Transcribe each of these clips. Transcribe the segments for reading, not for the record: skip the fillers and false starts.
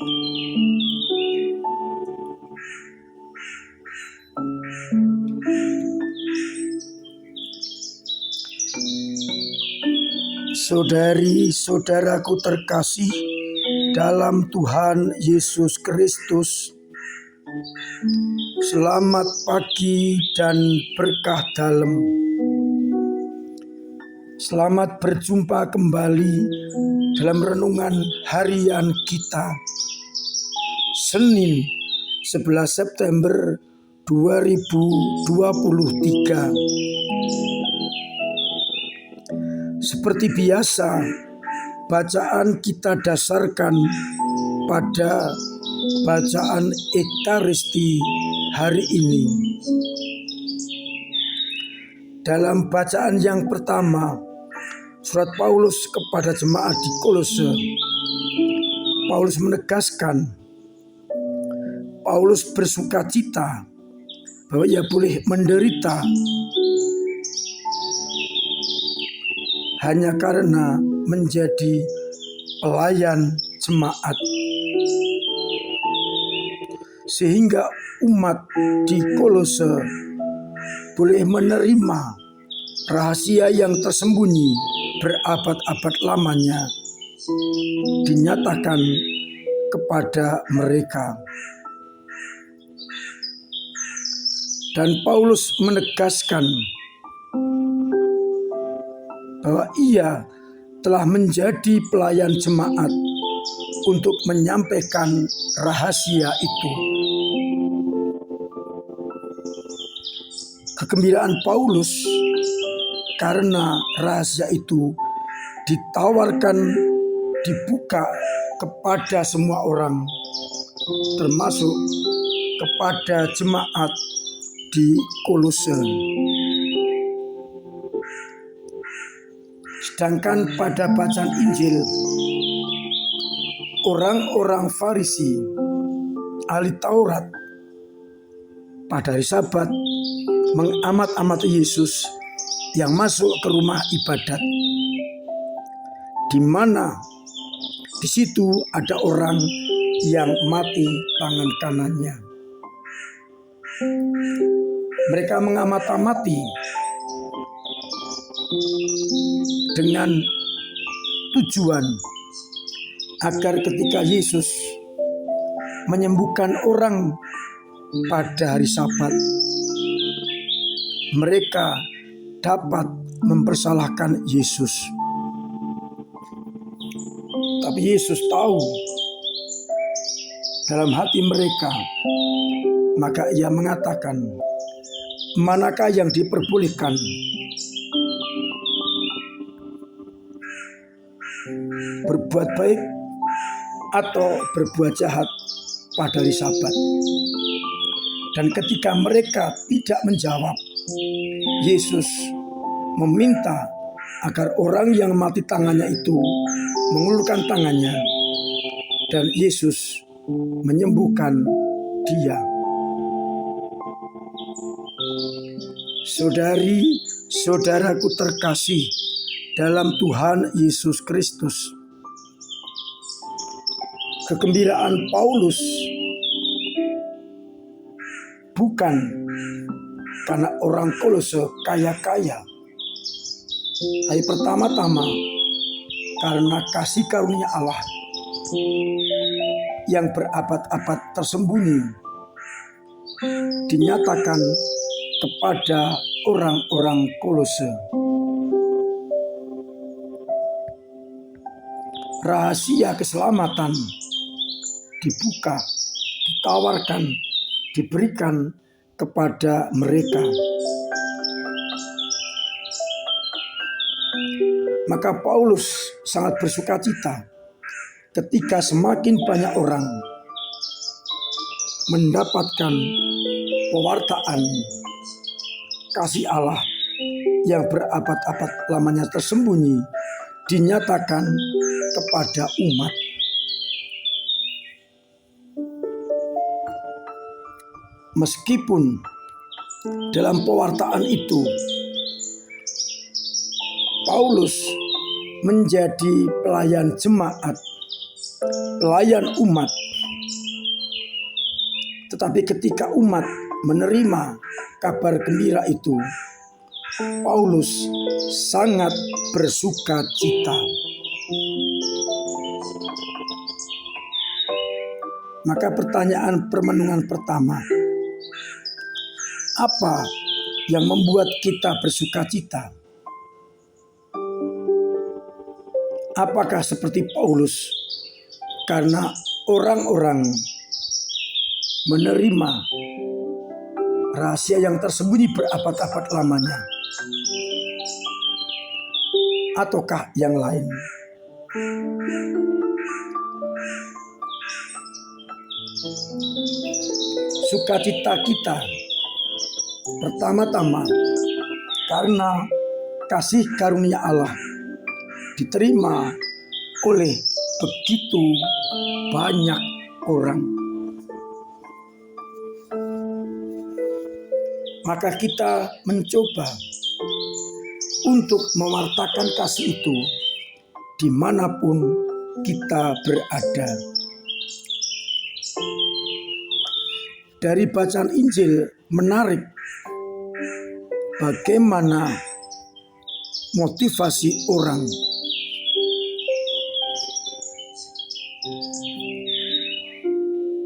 Saudari-saudaraku terkasih dalam Tuhan Yesus Kristus, selamat pagi dan berkah dalam. Selamat berjumpa kembali dalam renungan harian kita, Senin 11 September 2023. Seperti biasa, bacaan kita dasarkan pada bacaan Ekaristi hari ini. Dalam bacaan yang pertama, surat Paulus kepada jemaat di Kolose, Paulus menegaskan Paulus bersukacita bahwa ia boleh menderita hanya karena menjadi pelayan jemaat, sehingga umat di Kolose boleh menerima rahasia yang tersembunyi berabad-abad lamanya dinyatakan kepada mereka. Dan Paulus menegaskan bahwa ia telah menjadi pelayan jemaat untuk menyampaikan rahasia itu. Kegembiraan Paulus karena rahasia itu ditawarkan, dibuka kepada semua orang, termasuk kepada jemaat di Kolose. Sedangkan pada bacaan Injil, orang-orang Farisi, ahli Taurat, pada hari Sabat mengamat-amati Yesus yang masuk ke rumah ibadat, di mana di situ ada orang yang mati tangan kanannya. Mereka mengamat-amati dengan tujuan agar ketika Yesus menyembuhkan orang pada hari Sabat, mereka dapat mempersalahkan Yesus. Tapi Yesus tahu dalam hati mereka, maka ia mengatakan, manakah yang diperbolehkan, berbuat baik atau berbuat jahat pada hari Sabat? Dan ketika mereka tidak menjawab, Yesus meminta agar orang yang mati tangannya itu mengulurkan tangannya, dan Yesus menyembuhkan dia. Saudari-saudaraku terkasih dalam Tuhan Yesus Kristus, kegembiraan Paulus bukan karena orang Kolose kaya-kaya, tapi pertama-tama karena kasih karunia Allah yang berabad-abad tersembunyi dinyatakan kepada orang-orang Kolose. Rahasia keselamatan dibuka, ditawarkan, diberikan kepada mereka. Maka Paulus sangat bersukacita ketika semakin banyak orang mendapatkan pewartaan kasih Allah yang berabad-abad lamanya tersembunyi dinyatakan kepada umat. Meskipun dalam pewartaan itu Paulus menjadi pelayan jemaat pelayan umat. Tetapi ketika umat menerima kabar gembira itu, Paulus sangat bersuka cita. Maka pertanyaan permenungan pertama, apa yang membuat kita bersuka cita? Apakah seperti Paulus karena orang-orang menerima rahasia yang tersembunyi berabad-abad lamanya, ataukah yang lain? Sukacita kita pertama-tama karena kasih karunia Allah diterima oleh begitu banyak orang. Maka kita mencoba untuk mewartakan kasih itu dimanapun kita berada. Dari bacaan Injil menarik bagaimana motivasi orang.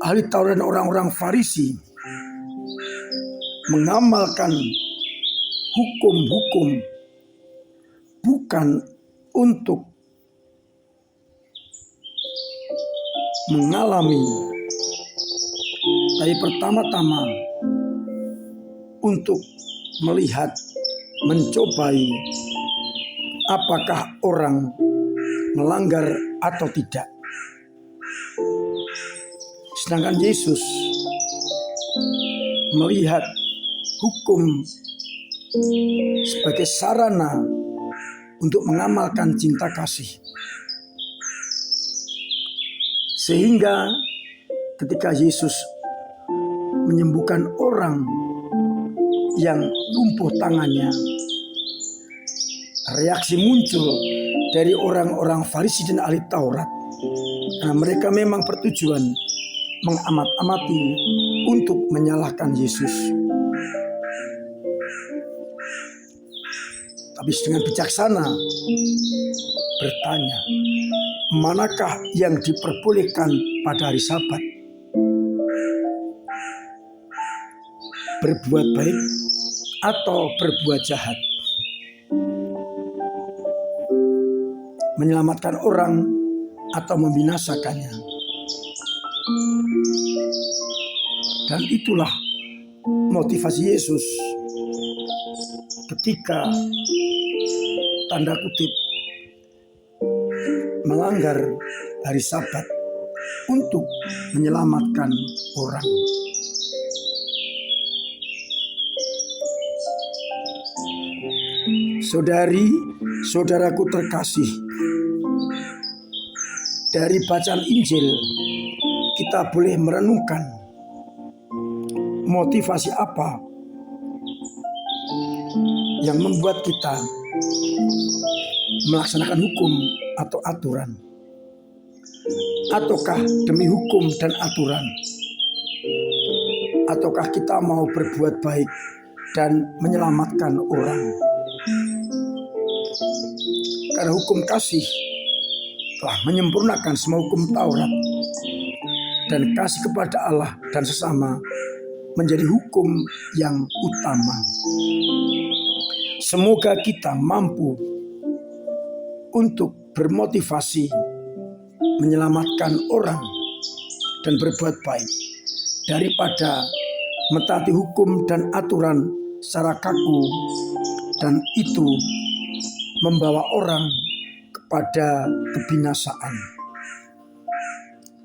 Ahli Taurat dan orang-orang Farisi mengamalkan hukum-hukum bukan untuk mengalami, tapi pertama-tama untuk melihat, mencobai apakah orang melanggar atau tidak. Sedangkan Yesus melihat hukum sebagai sarana untuk mengamalkan cinta kasih. Sehingga ketika Yesus menyembuhkan orang yang lumpuh tangannya, reaksi muncul dari orang-orang Farisi dan ahli Taurat. Nah, mereka memang bertujuan mengamat-amati untuk menyalahkan Yesus. Tapi dengan bijaksana bertanya, manakah yang diperbolehkan pada hari Sabat? Berbuat baik atau berbuat jahat? Menyelamatkan orang atau membinasakannya? Dan itulah motivasi Yesus ketika tanda kutip melanggar hari Sabat untuk menyelamatkan orang. Saudari, saudaraku terkasih, dari bacaan Injil kita boleh merenungkan motivasi apa yang membuat kita melaksanakan hukum atau aturan, ataukah demi hukum dan aturan, ataukah kita mau berbuat baik dan menyelamatkan orang. Karena hukum kasih telah menyempurnakan semua hukum Taurat, dan kasih kepada Allah dan sesama menjadi hukum yang utama. Semoga kita mampu untuk bermotivasi menyelamatkan orang dan berbuat baik daripada mentaati hukum dan aturan secara kaku, dan itu membawa orang kepada kebinasaan.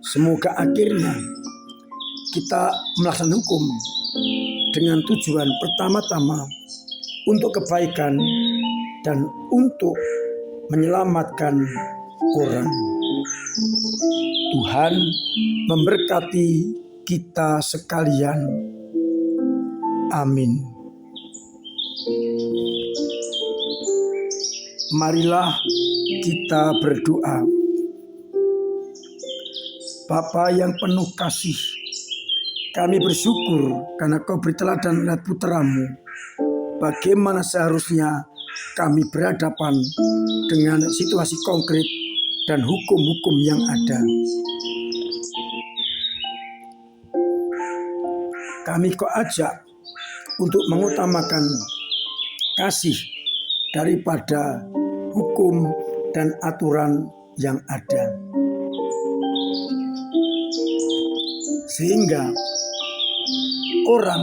Semoga akhirnya kita melaksanakan hukum dengan tujuan pertama-tama untuk kebaikan dan untuk menyelamatkan orang. Tuhan memberkati kita sekalian. Amin. Marilah kita berdoa. Bapa yang penuh kasih, kami bersyukur karena Kau beri teladan lewat putra-Mu bagaimana seharusnya kami berhadapan dengan situasi konkret dan hukum-hukum yang ada. Kami Kau ajak untuk mengutamakan kasih daripada hukum dan aturan yang ada. Sehingga orang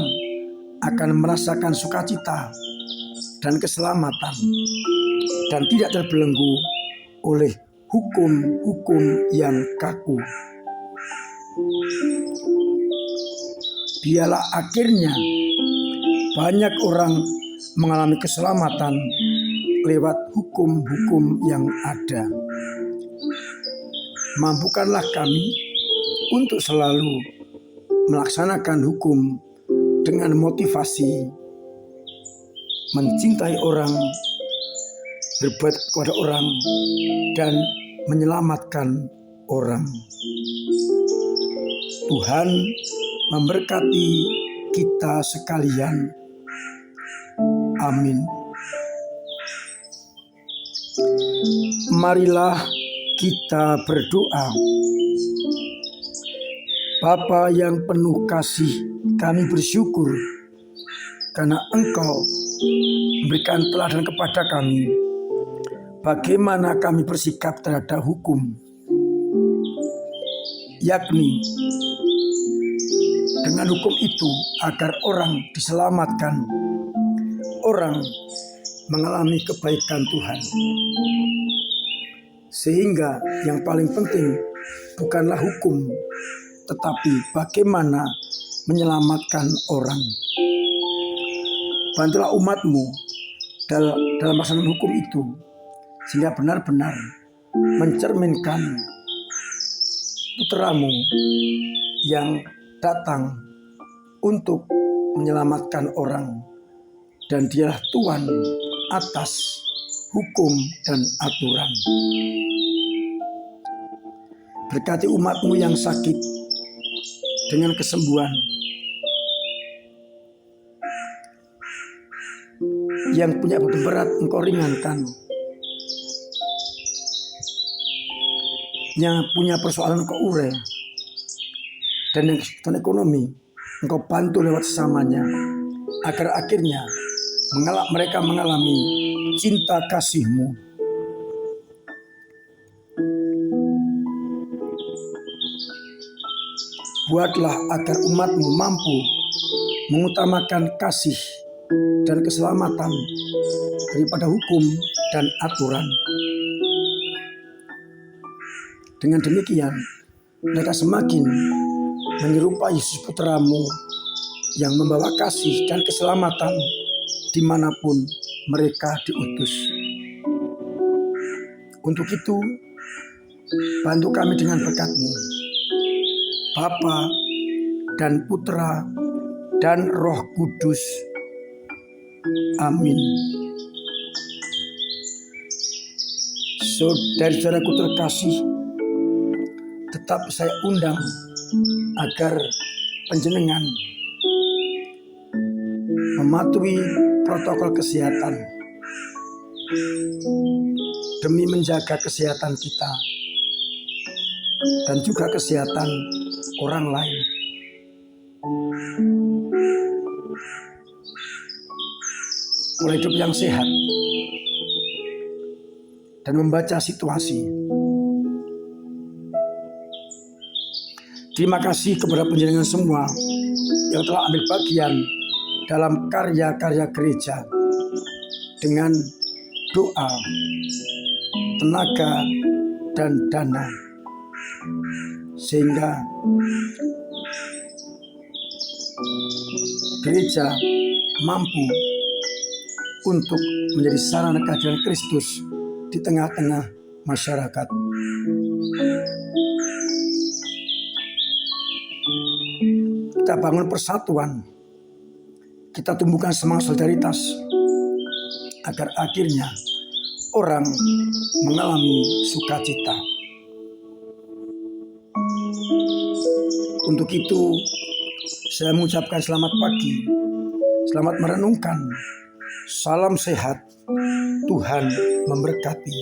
akan merasakan sukacita dan keselamatan dan tidak terbelenggu oleh hukum-hukum yang kaku. Biarlah akhirnya banyak orang mengalami keselamatan lewat hukum-hukum yang ada. Mampukanlah kami untuk selalu melaksanakan hukum dengan motivasi mencintai orang, berbuat kepada orang, dan menyelamatkan orang. Tuhan memberkati kita sekalian. Amin. Marilah kita berdoa. Bapa yang penuh kasih, kami bersyukur karena Engkau memberikan teladan kepada kami bagaimana kami bersikap terhadap hukum, yakni dengan hukum itu agar orang diselamatkan, orang mengalami kebaikan Tuhan. Sehingga yang paling penting bukanlah hukum, tetapi bagaimana menyelamatkan orang. Bantulah umat-Mu dalam melaksanakan hukum itu, sehingga benar-benar mencerminkan putra-Mu yang datang untuk menyelamatkan orang, dan Dialah Tuhan atas hukum dan aturan. Berkati umat-Mu yang sakit dengan kesembuhan, yang punya beban berat Engkau ringankan, yang punya persoalan Engkau urai, dan yang kesulitan ekonomi Engkau bantu lewat sesamanya, agar akhirnya mereka mengalami cinta kasih-Mu. Buatlah agar umat-Mu mampu mengutamakan kasih dan keselamatan daripada hukum dan aturan. Dengan demikian, mereka semakin menyerupai Yesus putra-Mu yang membawa kasih dan keselamatan dimanapun mereka diutus. Untuk itu, bantu kami dengan berkat-Mu, Bapa dan Putra dan Roh Kudus. Amin. Saudara-saudaraku terkasih, tetap saya undang agar panjenengan mematuhi protokol kesehatan demi menjaga kesehatan kita dan juga kesehatan orang lain. Pola hidup yang sehat dan membaca situasi. Terima kasih kepada panjenengan semua yang telah ambil bagian dalam karya-karya gereja dengan doa, tenaga, dan dana, sehingga gereja mampu untuk menjadi sarana kehadiran Kristus di tengah-tengah masyarakat. Kita bangun persatuan, kita tumbuhkan semangat solidaritas, agar akhirnya orang mengalami sukacita. Untuk itu saya mengucapkan selamat pagi, selamat merenungkan, salam sehat, Tuhan memberkati.